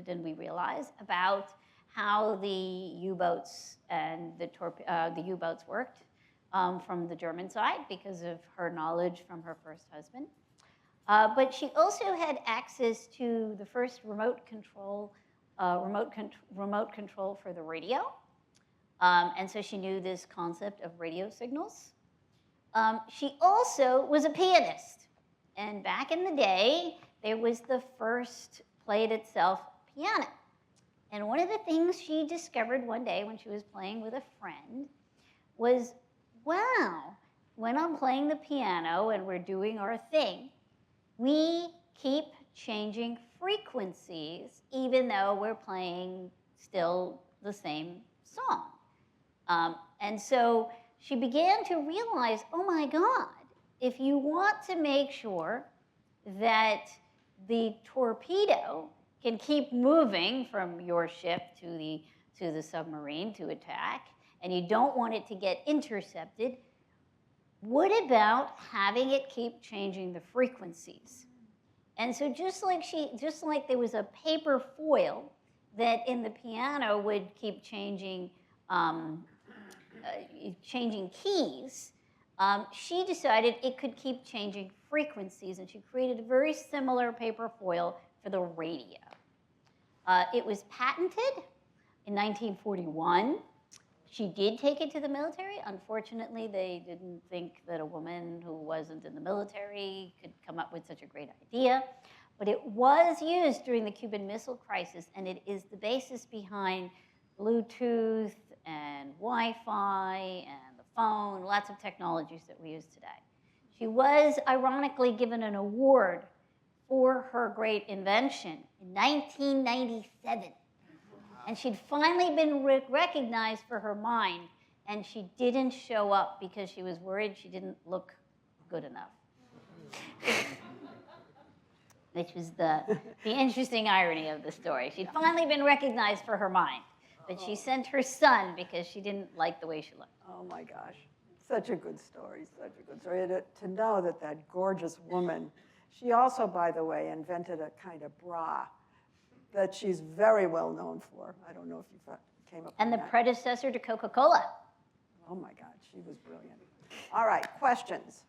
than we realize, about how the U-boats and the U-boats worked from the German side because of her knowledge from her first husband. But she also had access to the first remote control for the radio. And so she knew this concept of radio signals. She also was a pianist. And back in the day, there was the first played itself piano. And one of the things she discovered one day when she was playing with a friend was, wow, when I'm playing the piano and we're doing our thing, we keep changing frequencies even though we're playing still the same song. And so she began to realize, oh my God, if you want to make sure that the torpedo can keep moving from your ship to the submarine to attack, and you don't want it to get intercepted, what about having it keep changing the frequencies? And so just like there was a paper foil that in the piano would keep changing keys, she decided it could keep changing frequencies, and she created a very similar paper foil for the radio. It was patented in 1941. She did take it to the military. Unfortunately, they didn't think that a woman who wasn't in the military could come up with such a great idea. But it was used during the Cuban Missile Crisis, and it is the basis behind Bluetooth and Wi-Fi and the phone, lots of technologies that we use today. She was ironically given an award for her great invention in 1997. And she'd finally been recognized for her mind, and she didn't show up because she was worried she didn't look good enough. Which was the interesting irony of the story. She'd finally been recognized for her mind, but she sent her son because she didn't like the way she looked. Oh my gosh, such a good story, such a good story. To know that that gorgeous woman, she also, by the way, invented a kind of bra that she's very well known for. I don't know if you came up And with the that. predecessor to Coca-Cola. Oh my God, she was brilliant. All right, questions?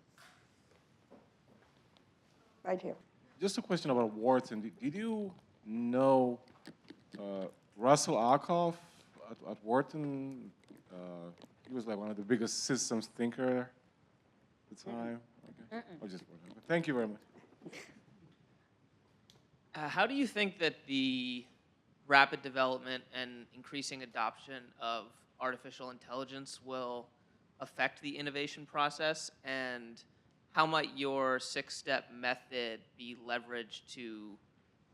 Right here. Just a question about Wharton. Did you know Russell Alcoff at Wharton? He was like one of the biggest systems thinker at the time. Okay. I was just wondering. Thank you very much. How do you think that the rapid development and increasing adoption of artificial intelligence will affect the innovation process, and how might your 6-step method be leveraged to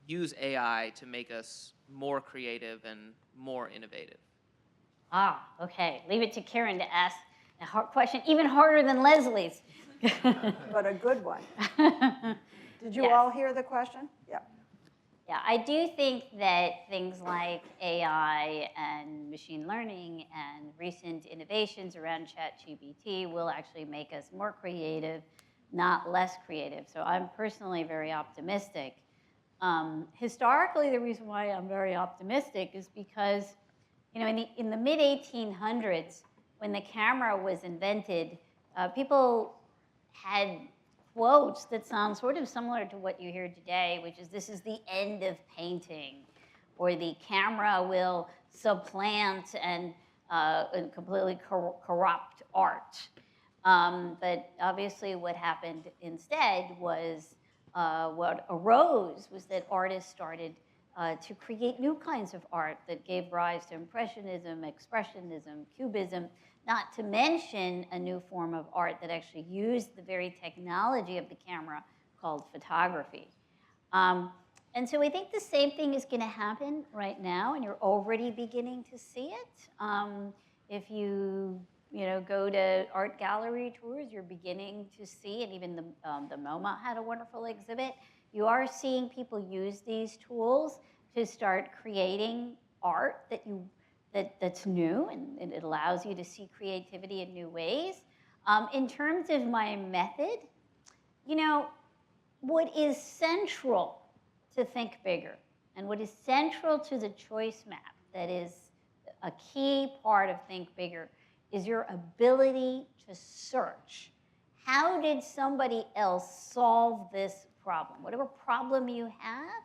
use AI to make us more creative and more innovative? Okay. Leave it to Karen to ask a hard question, even harder than Leslie's. But a good one. Did you Yes. all hear the question? Yeah. Yeah, I do think that things like AI and machine learning and recent innovations around ChatGPT will actually make us more creative, not less creative. So I'm personally very optimistic. Historically, the reason why I'm very optimistic is because, you know, in the mid-1800s, when the camera was invented, people had quotes that sound sort of similar to what you hear today, which is, this is the end of painting, or the camera will supplant and completely corrupt art. But obviously what happened instead was, what arose was that artists started to create new kinds of art that gave rise to Impressionism, Expressionism, Cubism, not to mention a new form of art that actually used the very technology of the camera called photography. And so I think the same thing is going to happen right now, and you're already beginning to see it. If you go to art gallery tours, you're beginning to see, and even the MoMA had a wonderful exhibit, you are seeing people use these tools to start creating art that's new, and it allows you to see creativity in new ways. In terms of my method, what is central to Think Bigger, and what is central to the choice map that is a key part of Think Bigger, is your ability to search. How did somebody else solve this problem? Whatever problem you have,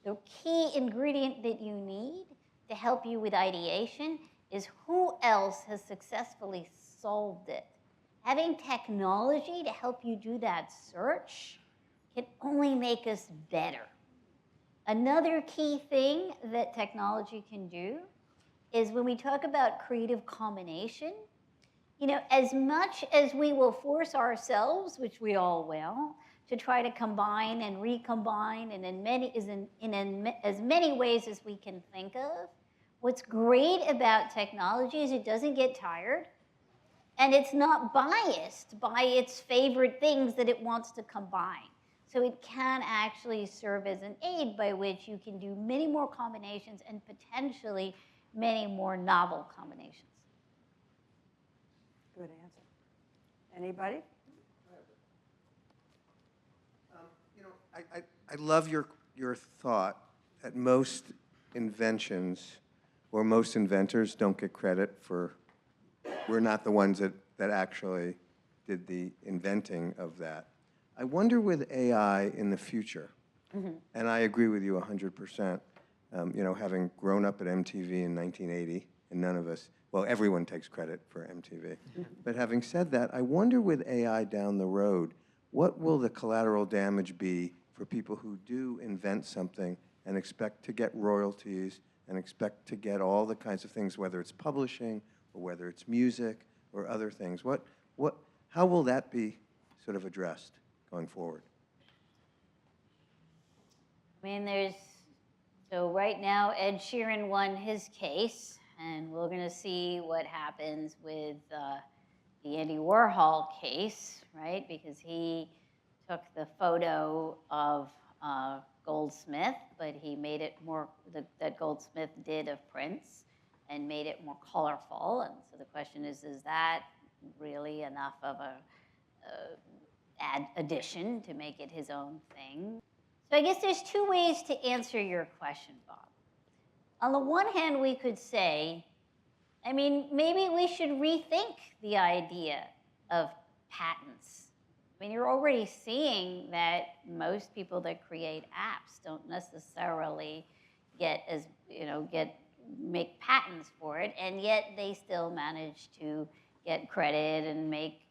the key ingredient that you need to help you with ideation is who else has successfully solved it. Having technology to help you do that search can only make us better. Another key thing that technology can do is when we talk about creative combination, as much as we will force ourselves, which we all will, to try to combine and recombine, and in as many ways as we can think of, what's great about technology is it doesn't get tired, and it's not biased by its favorite things that it wants to combine. So it can actually serve as an aid by which you can do many more combinations and potentially many more novel combinations. Good answer. Anybody? I love your thought that most inventions or most inventors don't get credit for, we're not the ones that actually did the inventing of that. I wonder with AI in the future, and I agree with you 100%, you know, having grown up at MTV in 1980, and none of us, well, everyone takes credit for MTV. But having said that, I wonder with AI down the road, what will the collateral damage be for people who do invent something and expect to get royalties and expect to get all the kinds of things, whether it's publishing or whether it's music or other things? How will that be sort of addressed going forward? I mean, so right now, Ed Sheeran won his case, and we're going to see what happens with the Andy Warhol case, right? Because he took the photo of Goldsmith, but he made it more, that Goldsmith did of Prince, and made it more colorful. And so the question is that really enough of a addition to make it his own thing? So I guess there's two ways to answer your question, Bob. On the one hand, we could say, I mean, maybe we should rethink the idea of patents. I mean, you're already seeing that most people that create apps don't necessarily make patents for it, and yet they still manage to get credit and make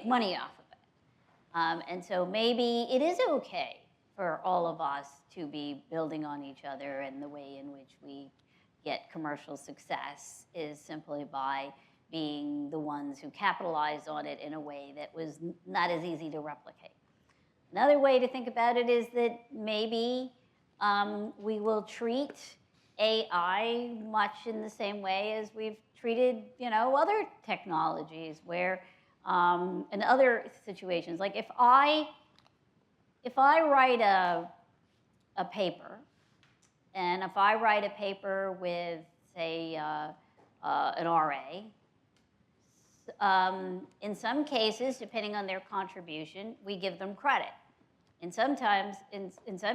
money off of it. And so maybe it is okay for all of us to be building on each other, and the way in which we get commercial success is simply by being the ones who capitalize on it in a way that was not as easy to replicate. Another way to think about it is that maybe we will treat AI much in the same way as we've treated, other technologies, where in other situations, like if I write a paper, and if I write a paper with, say, an RA, in some cases, depending on their contribution, we give them credit. In some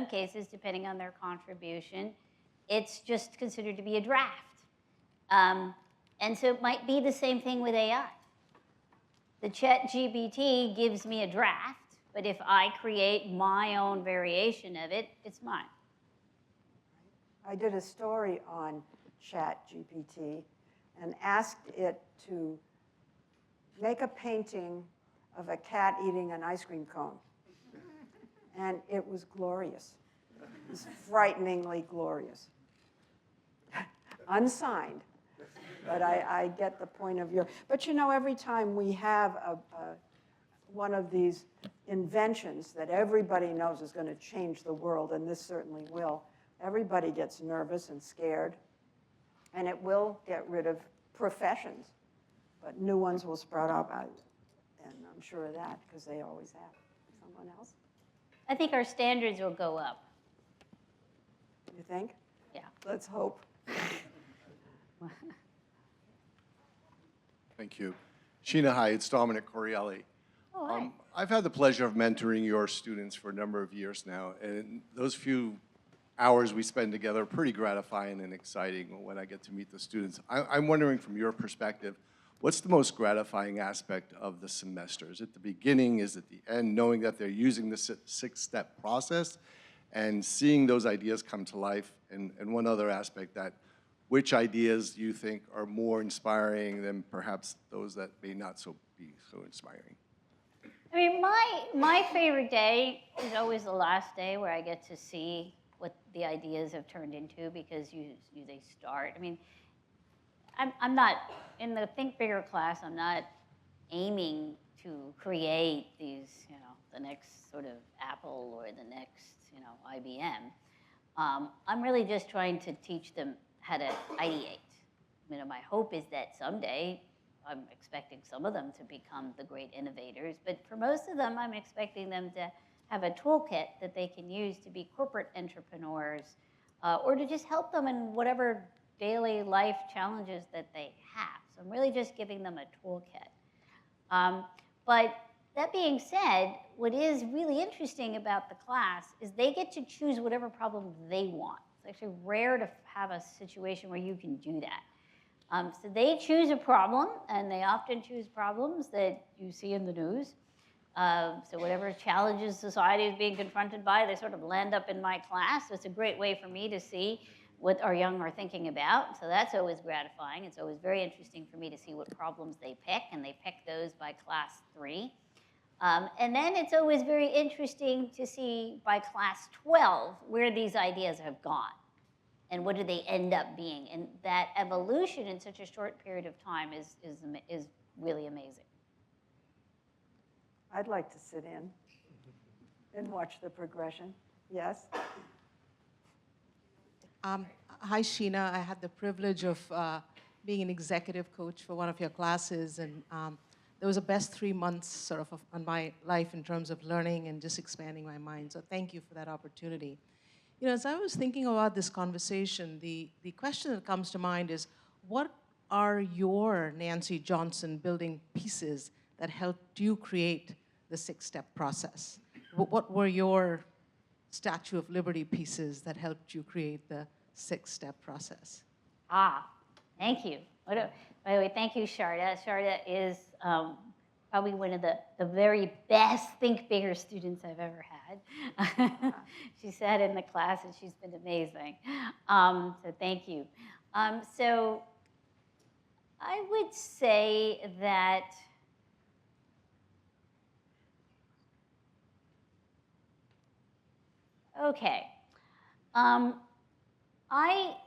cases, depending on their contribution, it's just considered to be a draft. And so it might be the same thing with AI. The ChatGPT gives me a draft, but if I create my own variation of it, it's mine. I did a story on ChatGPT and asked it to make a painting of a cat eating an ice cream cone. And it was glorious. It was frighteningly glorious. Unsigned, but I get the point of view. But every time we have one of these inventions that everybody knows is going to change the world, and this certainly will, everybody gets nervous and scared, and it will get rid of professions, but new ones will sprout up, and I'm sure of that, because they always have. Someone else? I think our standards will go up. You think? Yeah. Let's hope. Thank you. Sheena, hi, it's Dominic Corielli. Oh, hi. I've had the pleasure of mentoring your students for a number of years now, and those few hours we spend together are pretty gratifying and exciting when I get to meet the students. I'm wondering, from your perspective, what's the most gratifying aspect of the semester? Is it the beginning? Is it the end? Knowing that they're using the six-step process and seeing those ideas come to life? And one other aspect, which ideas you think are more inspiring than perhaps those that may not be so inspiring? I mean, my favorite day is always the last day, where I get to see what the ideas have turned into, because they start. I mean, I'm not, in the Think Bigger class, I'm not aiming to create these, the next sort of Apple or the next, IBM. I'm really just trying to teach them how to ideate. My hope is that someday, I'm expecting some of them to become the great innovators, but for most of them, I'm expecting them to have a toolkit that they can use to be corporate entrepreneurs, or to just help them in whatever daily life challenges that they have. So I'm really just giving them a toolkit. But that being said, what is really interesting about the class is they get to choose whatever problem they want. It's actually rare to have a situation where you can do that. So they choose a problem, and they often choose problems that you see in the news. So whatever challenges society is being confronted by, they sort of land up in my class. So it's a great way for me to see what our young are thinking about. So that's always gratifying. It's always very interesting for me to see what problems they pick, and they pick those by class 3. And then it's always very interesting to see by class 12 where these ideas have gone and what do they end up being. And that evolution in such a short period of time is really amazing. I'd like to sit in and watch the progression. Yes? Hi, Sheena. I had the privilege of being an executive coach for one of your classes, and there was a best 3 months sort of on my life in terms of learning and just expanding my mind. So thank you for that opportunity. You know, as I was thinking about this conversation, the question that comes to mind is, what are your Nancy Johnson building pieces that helped you create the 6-step process? What were your Statue of Liberty pieces that helped you create the 6-step process? Thank you. By the way, thank you, Sharda. Sharda is probably one of the very best Think Bigger students I've ever had. She sat in the class and she's been amazing. So thank you. So I would say that okay.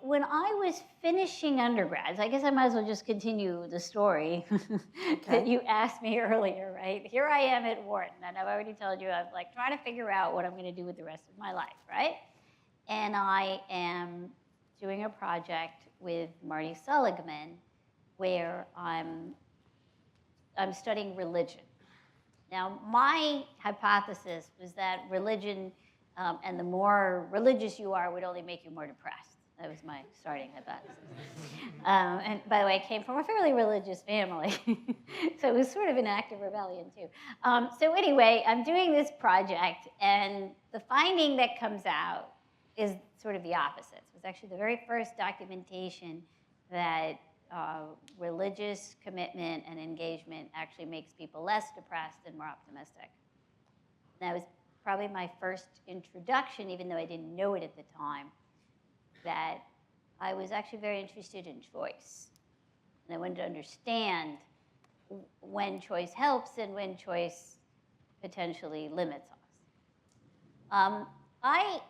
When I was finishing undergrads, I guess I might as well just continue the story that you asked me earlier, right? Here I am at Wharton, and I've already told you I'm like trying to figure out what I'm going to do with the rest of my life, right? And I am doing a project with Marty Seligman where I'm studying religion. Now, my hypothesis was that religion and the more religious you are would only make you more depressed. That was my starting hypothesis. And by the way, I came from a fairly religious family, so it was sort of an act of rebellion too. So anyway, I'm doing this project, and the finding that comes out is sort of the opposite. It was actually the very first documentation that religious commitment and engagement actually makes people less depressed and more optimistic. That was probably my first introduction, even though I didn't know it at the time, that I was actually very interested in choice. And I wanted to understand when choice helps and when choice potentially limits us. I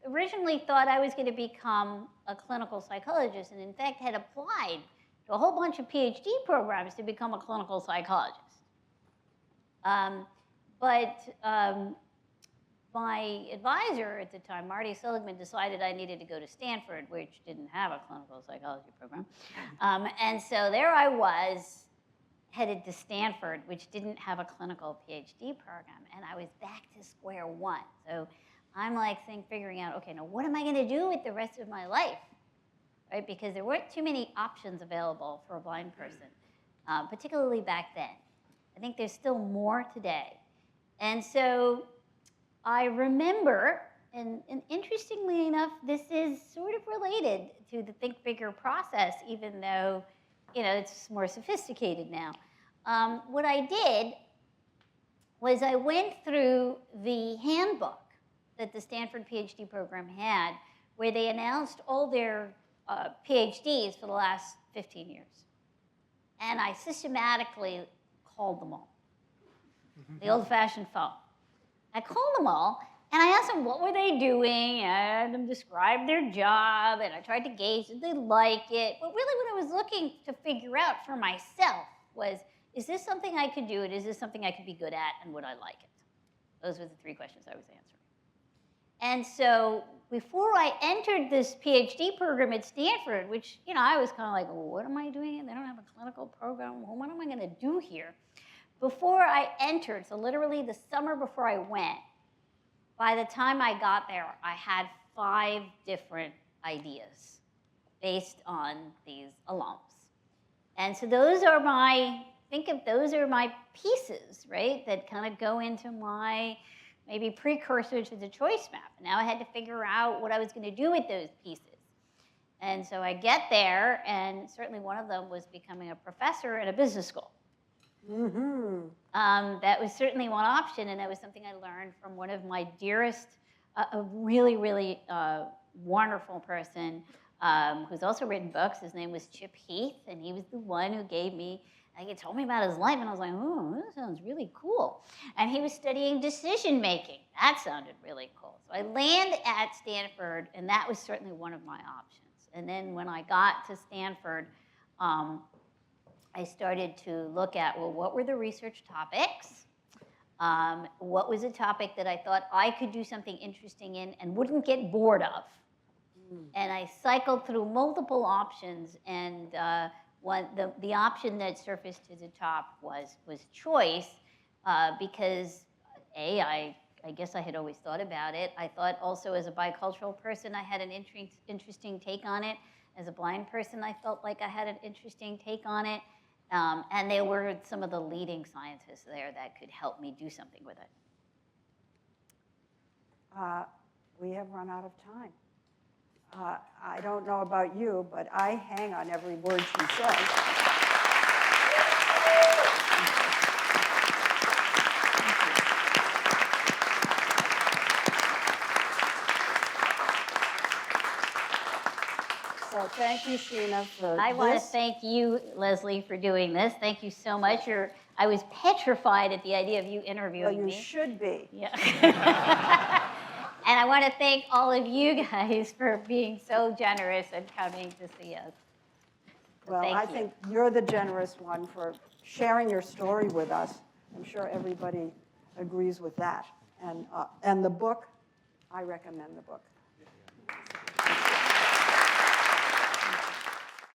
originally thought I was going to become a clinical psychologist, and in fact had applied to a whole bunch of PhD programs to become a clinical psychologist. My advisor at the time, Marty Seligman, decided I needed to go to Stanford, which didn't have a clinical psychology program. And so there I was, headed to Stanford, which didn't have a clinical PhD program. And I was back to square one. So I'm like figuring out, okay, now what am I going to do with the rest of my life? Right? Because there weren't too many options available for a blind person, particularly back then. I think there's still more today. And so I remember, and interestingly enough, this is sort of related to the Think Bigger process, even though, it's more sophisticated now. What I did was I went through the handbook that the Stanford PhD program had, where they announced all their PhDs for the last 15 years. And I systematically called them all, the old-fashioned phone. I called them all, and I asked them what were they doing, and I had them describe their job, and I tried to gauge did they like it. But really what I was looking to figure out for myself was, is this something I could do, and is this something I could be good at, and would I like it? Those were the 3 questions I was answering. And so before I entered this PhD program at Stanford, which, I was kind of like, well, what am I doing? They don't have a clinical program. Well, what am I going to do here? Before I entered, so literally the summer before I went, by the time I got there, I had 5 different ideas based on these alums. And so those are my, think of those are my pieces, right, that kind of go into my maybe precursor to the choice map. Now I had to figure out what I was going to do with those pieces. And so I get there, and certainly one of them was becoming a professor at a business school. That was certainly one option, and that was something I learned from one of my dearest, a really, really wonderful person who's also written books. His name was Chip Heath, and he was the one who gave me, he told me about his life, and I was like, oh, that sounds really cool. And he was studying decision making. That sounded really cool. So I land at Stanford, and that was certainly one of my options. And then when I got to Stanford, I started to look at, well, what were the research topics? What was a topic that I thought I could do something interesting in and wouldn't get bored of? And I cycled through multiple options, and the option that surfaced to the top was choice, because I guess I had always thought about it. I thought also as a bicultural person, I had an interesting take on it. As a blind person, I felt like I had an interesting take on it. And there were some of the leading scientists there that could help me do something with it. We have run out of time. I don't know about you, but I hang on every word she says. So thank you, Sheena, for I want to this. thank you, Lesley, for doing this. Thank you so much. I was petrified at the idea of you Well, interviewing you me. should be. Yeah. And I want to thank all of you guys for being so generous and coming to see us. Well, Thank I you. think you're the generous one for sharing your story with us. I'm sure everybody agrees with that. And the book, I recommend the book.